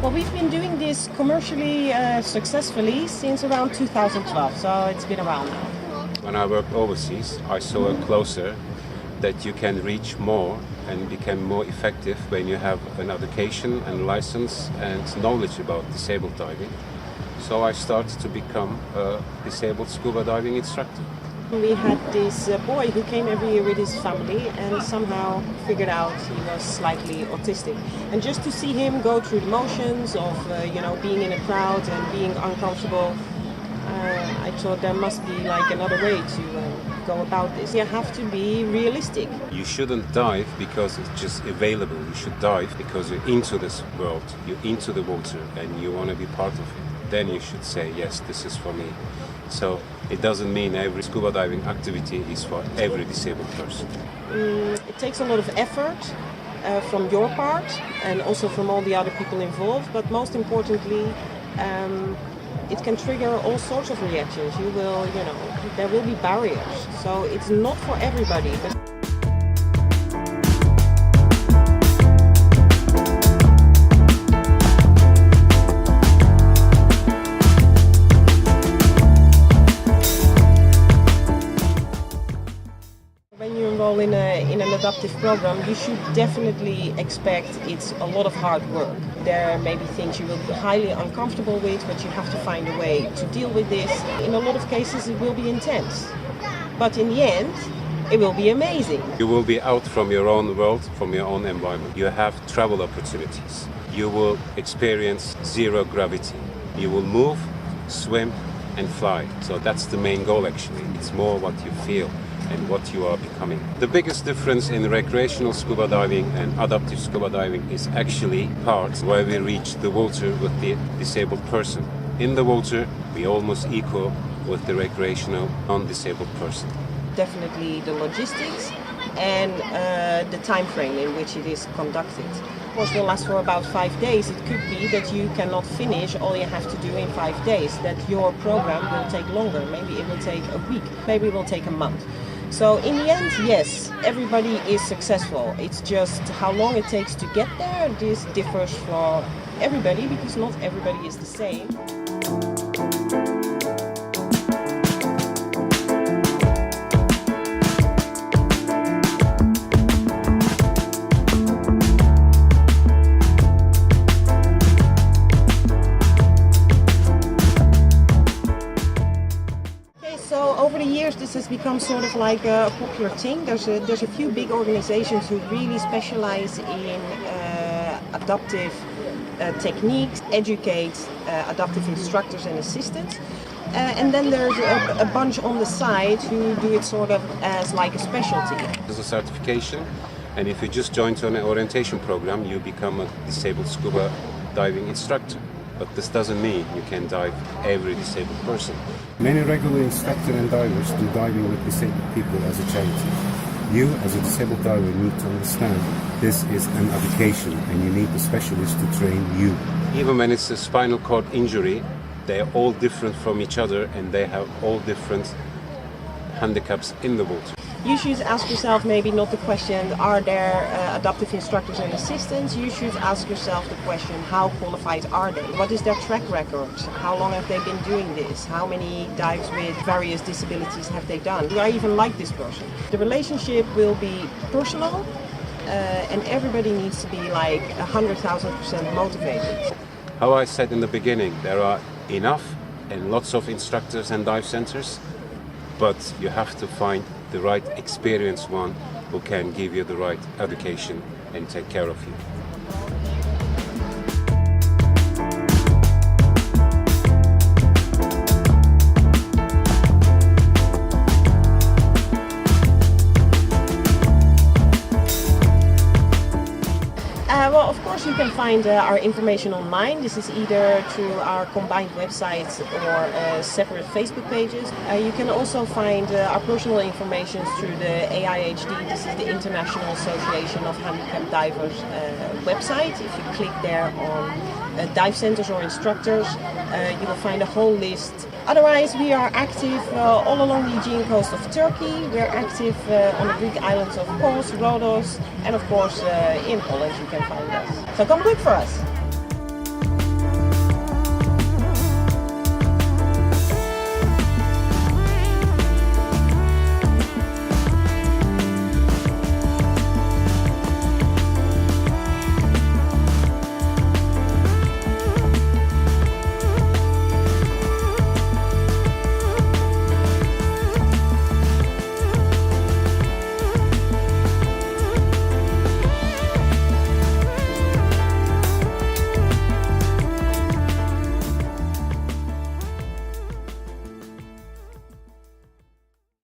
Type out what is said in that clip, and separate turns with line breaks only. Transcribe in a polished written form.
Well, we've been doing this commercially successfully since around 2012, so it's been around now.
When I worked overseas, I saw it closer that you can reach more and become more effective when you have an education and license and knowledge about disabled diving. So I started to become a disabled scuba diving instructor.
We had this boy who came every year with his family and somehow figured out he was slightly autistic. And just to see him go through the motions of being in a crowd and being uncomfortable, I thought there must be like another way to go about this. You have to be realistic.
You shouldn't dive because it's just available. You should dive because you're into this world, you're into the water and you want to be part of it. Then you should say, yes, this is for me. So it doesn't mean every scuba diving activity is for every disabled person.
It takes a lot of effort from your part and also from all the other people involved, but most importantly, it can trigger all sorts of reactions. There will be barriers. So it's not for everybody. But when you enroll in an adaptive program, you should definitely expect it's a lot of hard work. There may be things you will be highly uncomfortable with, but you have to find a way to deal with this. In a lot of cases it will be intense, but in the end it will be amazing.
You will be out from your own world, from your own environment. You have travel opportunities. You will experience zero gravity. You will move, swim and fly. So that's the main goal actually. It's more what you feel and what you are becoming. The biggest difference in recreational scuba diving and adaptive scuba diving is actually parts where we reach the water with the disabled person. In the water, we almost equal with the recreational non-disabled person.
Definitely the logistics and the time frame in which it is conducted. Of course, it will last for about 5 days. It could be that you cannot finish all you have to do in 5 days, that your program will take longer. Maybe it will take a week, maybe it will take a month. So in the end, yes, everybody is successful. It's just how long it takes to get there. This differs for everybody because not everybody is the same. So over the years, this has become sort of like a popular thing. There's a few big organizations who really specialize in adaptive techniques, educate adaptive instructors and assistants. And then there's a bunch on the side who do it sort of as like a specialty.
There's a certification, and if you just join to an orientation program, you become a disabled scuba diving instructor. But this doesn't mean you can dive every disabled person.
Many regular instructors and divers do diving with disabled people as a charity. You, as a disabled diver, need to understand this is an education and you need a specialist to train you.
Even when it's a spinal cord injury, they're all different from each other and they have all different handicaps in the water.
You should ask yourself maybe not the question, are there adaptive instructors and assistants? You should ask yourself the question, how qualified are they? What is their track record? How long have they been doing this? How many dives with various disabilities have they done? Do I even like this person? The relationship will be personal and everybody needs to be like 100,000% motivated.
How I said in the beginning, there are enough and lots of instructors and dive centers, but you have to find the right experienced one who can give you the right education and take care of you.
Well, of course you can find our information online. This is either through our combined websites or separate Facebook pages. You can also find our personal information through the AIHD. This is the International Association of Handicapped Divers website. If you click there on dive centers or instructors. You will find a whole list. Otherwise, we are active all along the Aegean coast of Turkey. We are active on the Greek islands of Kos, Rhodos, and of course in Holland you can find us. So come look for us.